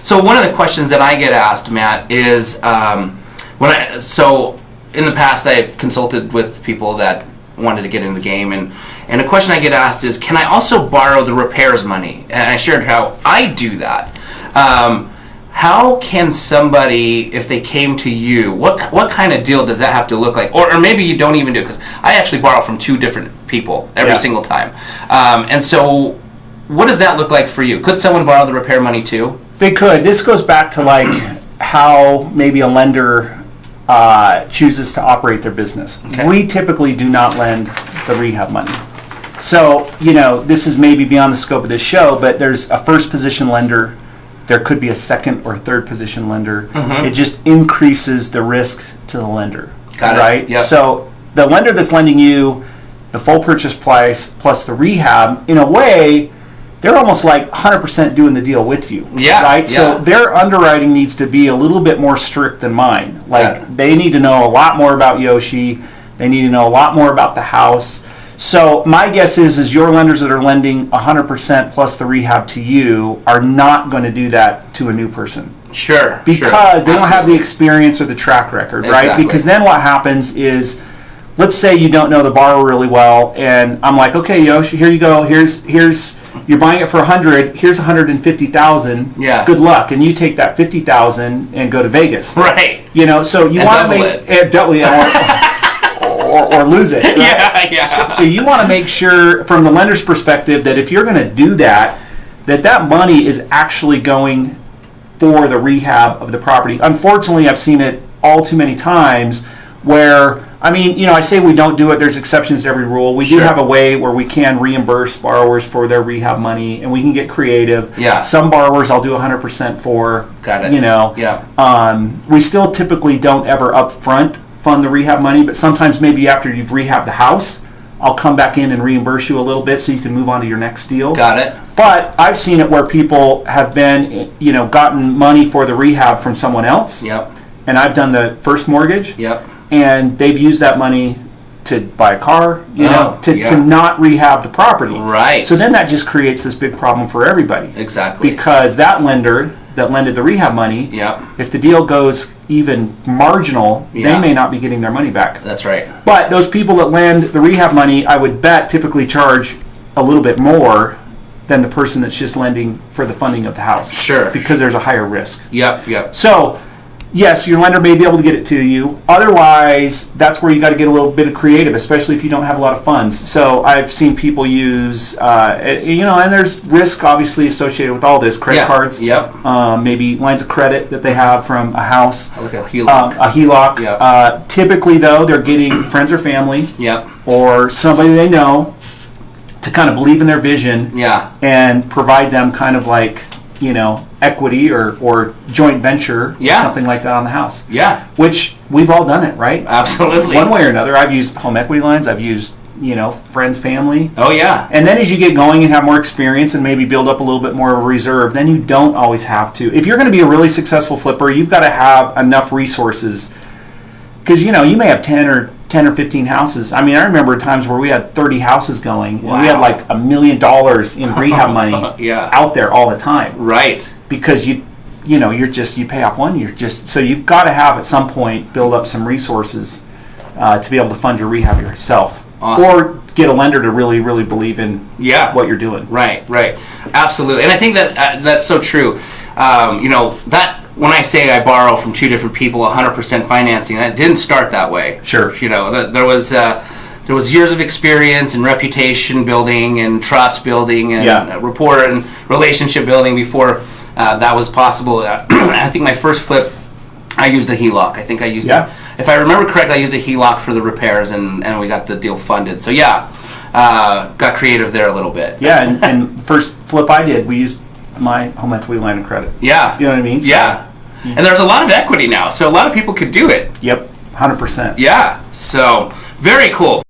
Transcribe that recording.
So one of the questions that I get asked, Matt, is so in the past I've consulted with people that wanted to get in the game, and a question I get asked is, can I also borrow the repairs money? And I shared how I do that. How can somebody, if they came to you, what kind of deal does that have to look like? Or maybe you don't even do it, because I actually borrow from 2 different people every single time. And so what does that look like for you? Could someone borrow the repair money too? They could. This goes back to like how maybe a lender chooses to operate their business. Okay. We typically do not lend the rehab money. So, this is maybe beyond the scope of this show, but there's a first position lender. There could be a second or third position lender. Mm-hmm. It just increases the risk to the lender. Got it. Right? Yep. So the lender that's lending you the full purchase price plus the rehab, in a way, they're almost like 100% doing the deal with you. Yeah. Right? Yeah. So their underwriting needs to be a little bit more strict than mine. Like they need to know a lot more about Yoshi. They need to know a lot more about the house. So my guess is your lenders that are lending 100% plus the rehab to you are not going to do that to a new person. Sure. Because they don't have the experience or the track record, right? Exactly. Because then what happens is, let's say you don't know the borrower really well, and I'm like, okay, Yoshi, here you go. Here's you're buying it for $100. Here's $150,000. Yeah. Good luck, and you take that $50,000 and go to Vegas. Right. So you want to make double it. Or lose it. Right? Yeah. So you want to make sure, from the lender's perspective, that if you're going to do that, that money is actually going for the rehab of the property. Unfortunately, I've seen it all too many times where, I say we don't do it. There's exceptions to every rule. We do have a way where we can reimburse borrowers for their rehab money, and we can get creative. Yeah. Some borrowers I'll do 100% for. Got it. Yeah. We still typically don't ever upfront fund the rehab money, but sometimes maybe after you've rehabbed the house, I'll come back in and reimburse you a little bit so you can move on to your next deal. Got it. But I've seen it where people have been, gotten money for the rehab from someone else. Yep. And I've done the first mortgage. Yep. And they've used that money to buy a car, to not rehab the property. Right. So then that just creates this big problem for everybody. Exactly. Because that lender that lended the rehab money, if the deal goes even marginal, they may not be getting their money back. That's right. But those people that lend the rehab money, I would bet, typically charge a little bit more than the person that's just lending for the funding of the house. Sure. Because there's a higher risk. Yep. So, yes, your lender may be able to get it to you. Otherwise, that's where you got to get a little bit of creative, especially if you don't have a lot of funds. So I've seen people use, and there's risk obviously associated with all this. Credit cards, maybe lines of credit that they have from a house. Like a HELOC. A HELOC. Yep. Typically, though, they're getting friends or family or somebody they know to kind of believe in their vision and provide them kind of like, equity or joint venture, something like that on the house. Yeah. Which we've all done it, right? Absolutely. One way or another. I've used home equity lines. I've used, friends, family. Oh, yeah. And then as you get going and have more experience and maybe build up a little bit more of a reserve, then you don't always have to. If you're going to be a really successful flipper, you've got to have enough resources. Because, you may have 10 or 15 houses. I remember times where we had 30 houses going. Wow. And we had like $1 million in rehab money out there all the time. Right. Because you pay off one, so you've got to have at some point build up some resources to be able to fund your rehab yourself. Awesome. Or get a lender to really, really believe in what you're doing. Right. Absolutely. And I think that that's so true. That when I say I borrow from 2 different people 100% financing, that didn't start that way. Sure. There was years of experience and reputation building and trust building and rapport and relationship building before that was possible. I think my first flip, I used a HELOC. I think I used if I remember correctly, I used a HELOC for the repairs and we got the deal funded. So got creative there a little bit. Yeah, and first flip I did, we used my home equity line of credit. Yeah. You know what I mean? So, and there's a lot of equity now, so a lot of people could do it. Yep, 100%. Yeah, so very cool.